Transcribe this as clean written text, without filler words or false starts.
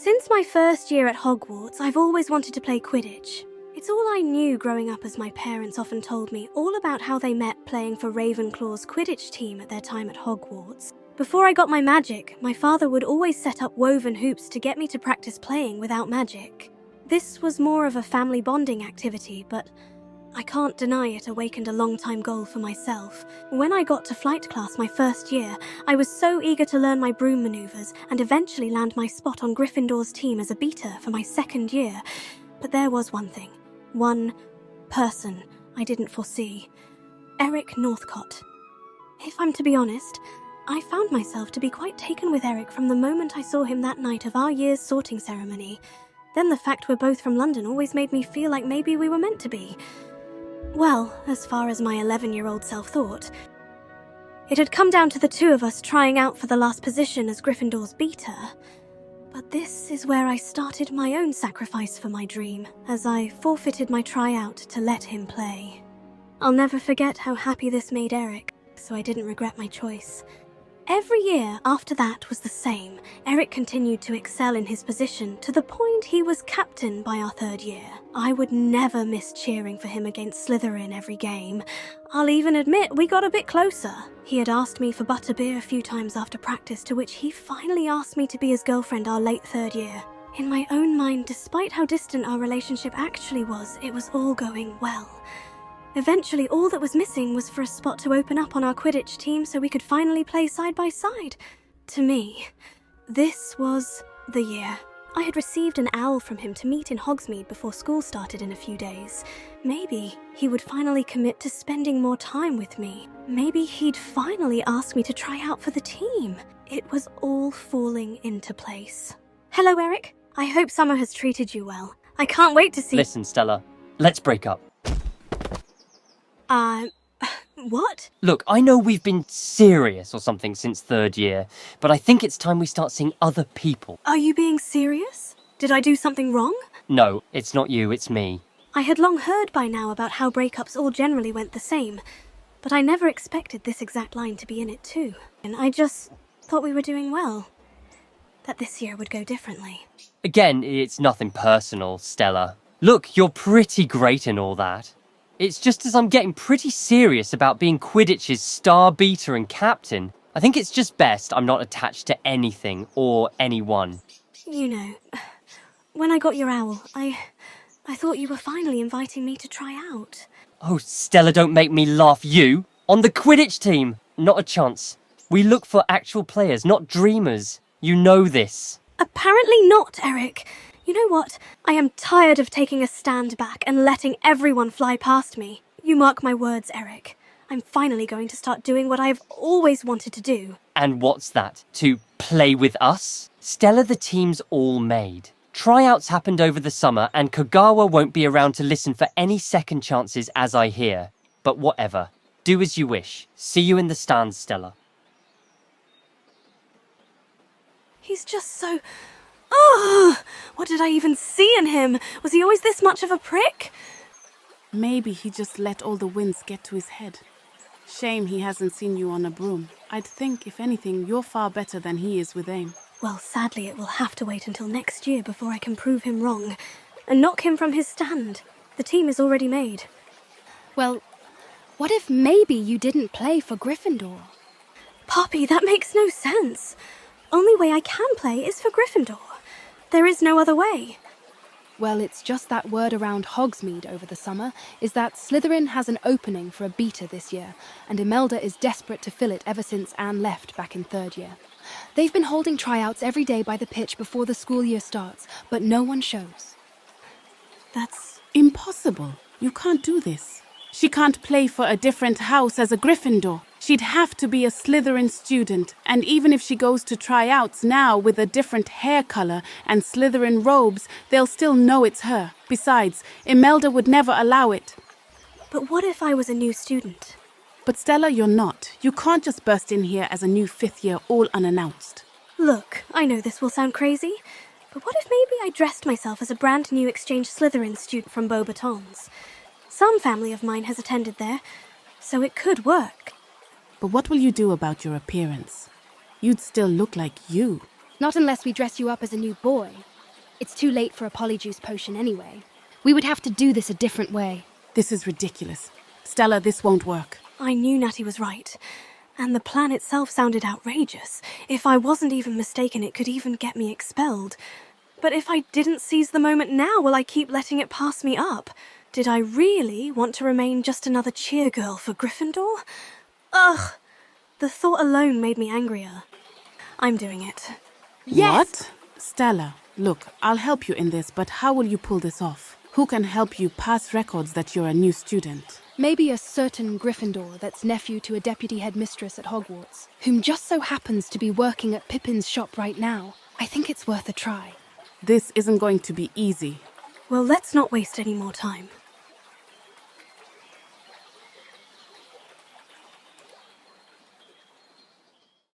Since my first year at Hogwarts, I've always wanted to play Quidditch. It's all I knew growing up, as my parents often told me all about how they met playing for Ravenclaw's Quidditch team at their time at Hogwarts. Before I got my magic, my father would always set up woven hoops to get me to practice playing without magic. This was more of a family bonding activity, but I can't deny it awakened a long-time goal for myself. When I got to flight class my first year, I was so eager to learn my broom maneuvers and eventually land my spot on Gryffindor's team as a beater for my second year. But there was one thing, one person I didn't foresee. Eric Northcott. If I'm to be honest, I found myself to be quite taken with Eric from the moment I saw him that night of our year's sorting ceremony. Then the fact we're both from London always made me feel like maybe we were meant to be. Well, as far as my 11-year-old self thought. It had come down to the two of us trying out for the last position as Gryffindor's beater. But this is where I started my own sacrifice for my dream, as I forfeited my tryout to let him play. I'll never forget how happy this made Eric, so I didn't regret my choice. Every year after that was the same. Eric continued to excel in his position to the point he was captain by our third year. I would never miss cheering for him against Slytherin every game. I'll even admit we got a bit closer. He had asked me for butterbeer a few times after practice, to which he finally asked me to be his girlfriend our late third year. In my own mind, despite how distant our relationship actually was, it was all going well. Eventually, all that was missing was for a spot to open up on our Quidditch team so we could finally play side by side. To me, this was the year. I had received an owl from him to meet in Hogsmeade before school started in a few days. Maybe he would finally commit to spending more time with me. Maybe he'd finally ask me to try out for the team. It was all falling into place. Hello, Eric. I hope summer has treated you well. I can't wait to see— Listen, Stella, let's break up. What? Look, I know we've been serious or something since third year, but I think it's time we start seeing other people. Are you being serious? Did I do something wrong? No, it's not you, it's me. I had long heard by now about how breakups all generally went the same, but I never expected this exact line to be in it too. And I just thought we were doing well. That this year would go differently. Again, it's nothing personal, Stella. Look, you're pretty great and all that. It's just as I'm getting pretty serious about being Quidditch's star beater and captain, I think it's just best I'm not attached to anything or anyone. You know, when I got your owl, I thought you were finally inviting me to try out. Oh, Stella, don't make me laugh. You? On the Quidditch team? Not a chance. We look for actual players, not dreamers. You know this. Apparently not, Eric. You know what? I am tired of taking a stand back and letting everyone fly past me. You mark my words, Eric. I'm finally going to start doing what I've always wanted to do. And what's that? To play with us? Stella, the team's all made. Tryouts happened over the summer and Kagawa won't be around to listen for any second chances, as I hear. But whatever. Do as you wish. See you in the stands, Stella. He's just so— Oh, what did I even see in him? Was he always this much of a prick? Maybe he just let all the winds get to his head. Shame he hasn't seen you on a broom. I'd think, if anything, you're far better than he is with aim. Well, sadly, it will have to wait until next year before I can prove him wrong and knock him from his stand. The team is already made. Well, what if maybe you didn't play for Gryffindor? Poppy, that makes no sense. Only way I can play is for Gryffindor. There is no other way. Well, it's just that word around Hogsmeade over the summer is that Slytherin has an opening for a beater this year, and Imelda is desperate to fill it ever since Anne left back in third year. They've been holding tryouts every day by the pitch before the school year starts, but no one shows. That's impossible. You can't do this. She can't play for a different house as a Gryffindor. She'd have to be a Slytherin student, and even if she goes to tryouts now with a different hair color and Slytherin robes, they'll still know it's her. Besides, Imelda would never allow it. But what if I was a new student? But Stella, you're not. You can't just burst in here as a new fifth year all unannounced. Look, I know this will sound crazy, but what if maybe I dressed myself as a brand new exchange Slytherin student from Beauxbatons? Some family of mine has attended there, so it could work. But what will you do about your appearance? You'd still look like you. Not unless we dress you up as a new boy. It's too late for a polyjuice potion anyway. We would have to do this a different way. This is ridiculous. Stella, this won't work. I knew Natty was right. And the plan itself sounded outrageous. If I wasn't even mistaken, it could even get me expelled. But if I didn't seize the moment now, will I keep letting it pass me up? Did I really want to remain just another cheer girl for Gryffindor? Ugh! The thought alone made me angrier. I'm doing it. Yes! What? Stella, look, I'll help you in this, but how will you pull this off? Who can help you pass records that you're a new student? Maybe a certain Gryffindor that's nephew to a deputy headmistress at Hogwarts, whom just so happens to be working at Pippin's shop right now. I think it's worth a try. This isn't going to be easy. Well, let's not waste any more time.